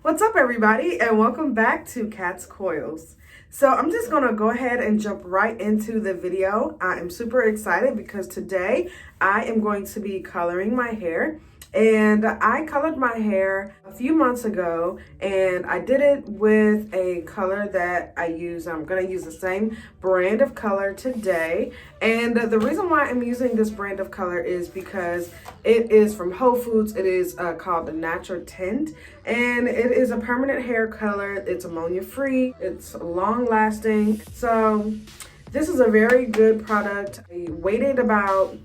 What's up, everybody, and welcome back to Cat's Coils. So I'm just gonna go ahead and jump right into the video. I am super excited because today I am going to be coloring my hair. And I colored my hair a few months ago, and I did it with a color that I use. I'm gonna use the same brand of color today. And the reason why I'm using this brand of color is because it is from Whole Foods. It is called the Naturtint, and it is a permanent hair color. It's ammonia free, it's long lasting. So this is a very good product. I waited about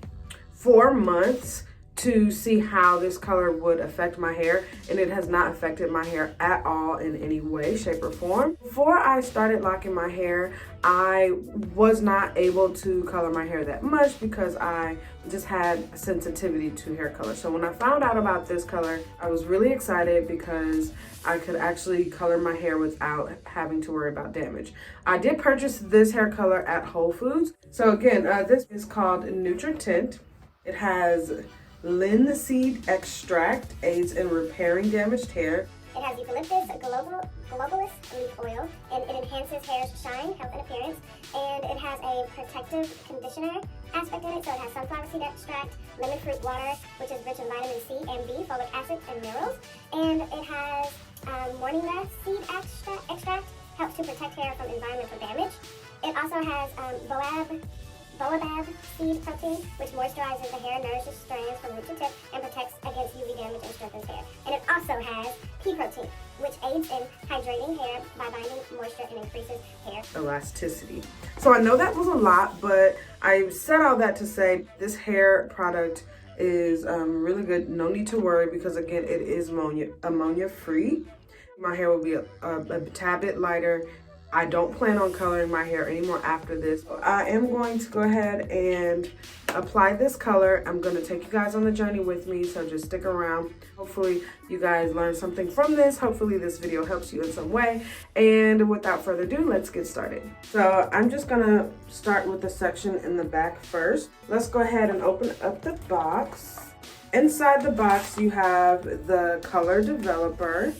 4 months to see how this color would affect my hair, and it has not affected my hair at all in any way, shape, or form. Before I started locking my hair, I was not able to color my hair that much because I just had sensitivity to hair color. So when I found out about this color, I was really excited because I could actually color my hair without having to worry about damage. I did purchase this hair color at Whole Foods. So again, this is called Naturtint. It has linseed extract, aids in repairing damaged hair. It has eucalyptus, globalus leaf oil, and it enhances hair's shine, health, and appearance. And it has a protective conditioner aspect in it, so it has sunflower seed extract, lemon fruit water, which is rich in vitamin C and B, folic acid, and minerals. And it has morning grass seed extract, helps to protect hair from environmental damage. It also has baobab seed protein, which moisturizes the hair, nourishes strands from root to tip, and protects against UV damage and strengthens hair. And it also has pea protein, which aids in hydrating hair by binding moisture and increases hair elasticity. So I know that was a lot, but I said all that to say this hair product is really good. No need to worry because again, it is ammonia free. My hair will be a tad bit lighter. I don't plan on coloring my hair anymore after this. I am going to go ahead and apply this color. I'm going to take you guys on the journey with me, so just stick around. Hopefully you guys learned something from this. Hopefully this video helps you in some way. And without further ado, let's get started. So I'm just going to start with the section in the back first. Let's go ahead and open up the box. Inside the box you have the color developer,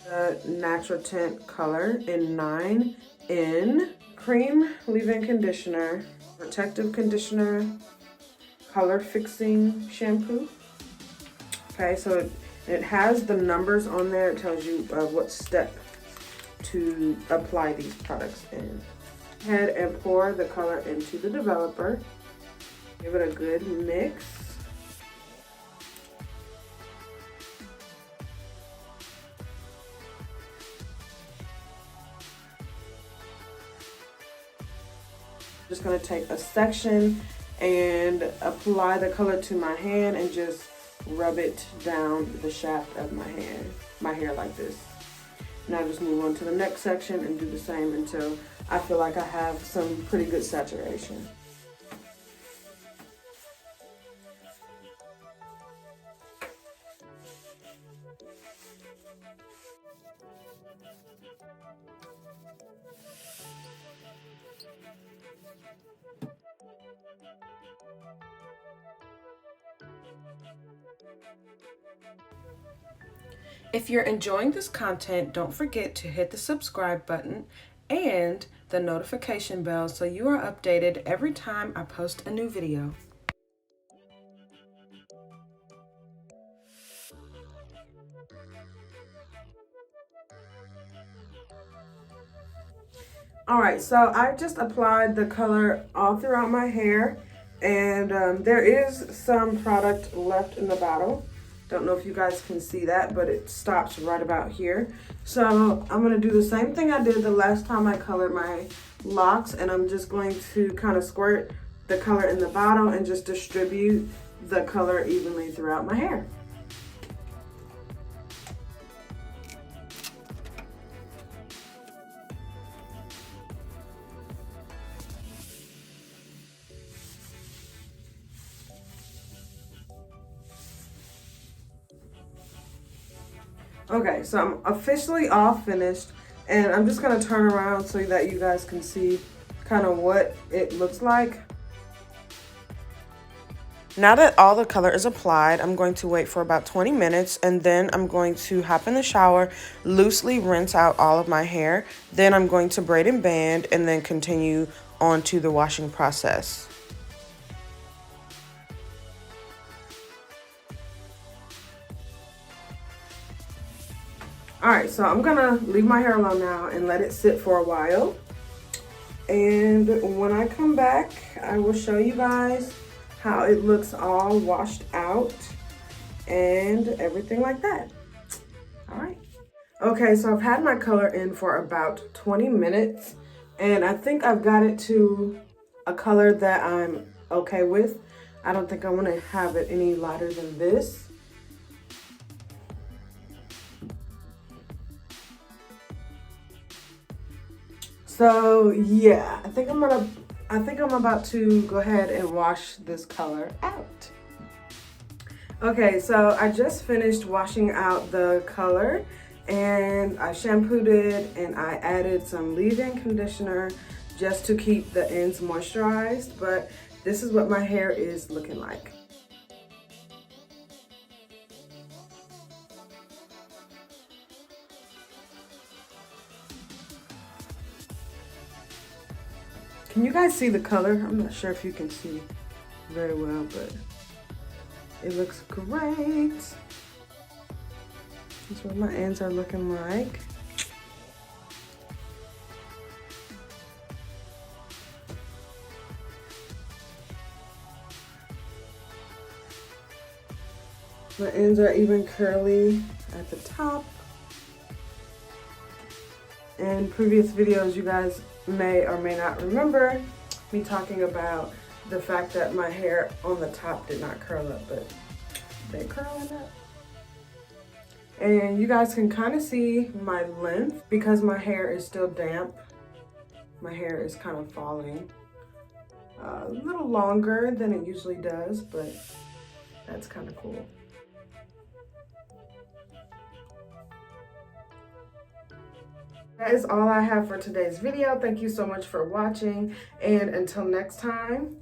the Naturtint color in 9N, cream leave-in conditioner, protective conditioner, color fixing shampoo. Okay, so it has the numbers on there. It tells you what step to apply these products in. Go ahead and pour the color into the developer. Give it a good mix. Just going to take a section and apply the color to my hand and just rub it down the shaft of my hair like this. Now just move on to the next section and do the same until I feel like I have some pretty good saturation. If you're enjoying this content, don't forget to hit the subscribe button and the notification bell so you are updated every time I post a new video. Alright, so I just applied the color all throughout my hair, and there is some product left in the bottle. Don't know if you guys can see that, but it stops right about here. So I'm going to do the same thing I did the last time I colored my locks, and I'm just going to kind of squirt the color in the bottle and just distribute the color evenly throughout my hair. Okay, so I'm officially all finished, and I'm just gonna turn around so that you guys can see kind of what it looks like. Now that all the color is applied, I'm going to wait for about 20 minutes and then I'm going to hop in the shower, loosely rinse out all of my hair. Then I'm going to braid and band and then continue on to the washing process. Alright, so I'm gonna leave my hair alone now and let it sit for a while. And when I come back, I will show you guys how it looks all washed out and everything like that. All right. Okay, so I've had my color in for about 20 minutes and I think I've got it to a color that I'm okay with. I don't think I want to have it any lighter than this. So yeah, I think I'm about to go ahead and wash this color out. Okay, so I just finished washing out the color and I shampooed it and I added some leave-in conditioner just to keep the ends moisturized, but this is what my hair is looking like. Can you guys see the color? I'm not sure if you can see very well, but it looks great. That's what my ends are looking like. My ends are even curly at the top. In previous videos, you guys may or may not remember me talking about the fact that my hair on the top did not curl up, but they're curling up. And you guys can kind of see my length because my hair is still damp. My hair is kind of falling a little longer than it usually does, but that's kind of cool. That is all I have for today's video. Thank you so much for watching, and until next time,